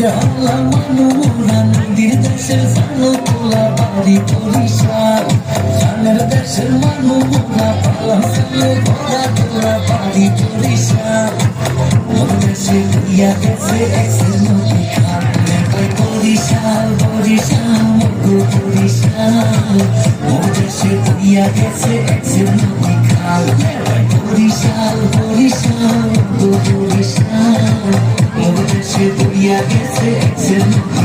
জালা মানুরা নদীর দেশের জানো তোলা বাড়ি বরিশাল জানের দেশের মানুরা পালা ফেলে ঘোড়া তোলা বাড়ি বরিশাল মোর দেশে দিয়া গেছে এক্সের নদী খাল বরিশাল বরিশাল মোগো বরিশাল মোর দেশে দিয়া গেছে এক্সের নদী খাল বরিশাল বরিশাল মোগো বরিশাল মোর দেশে দিয়া গেছে এক্সের নদী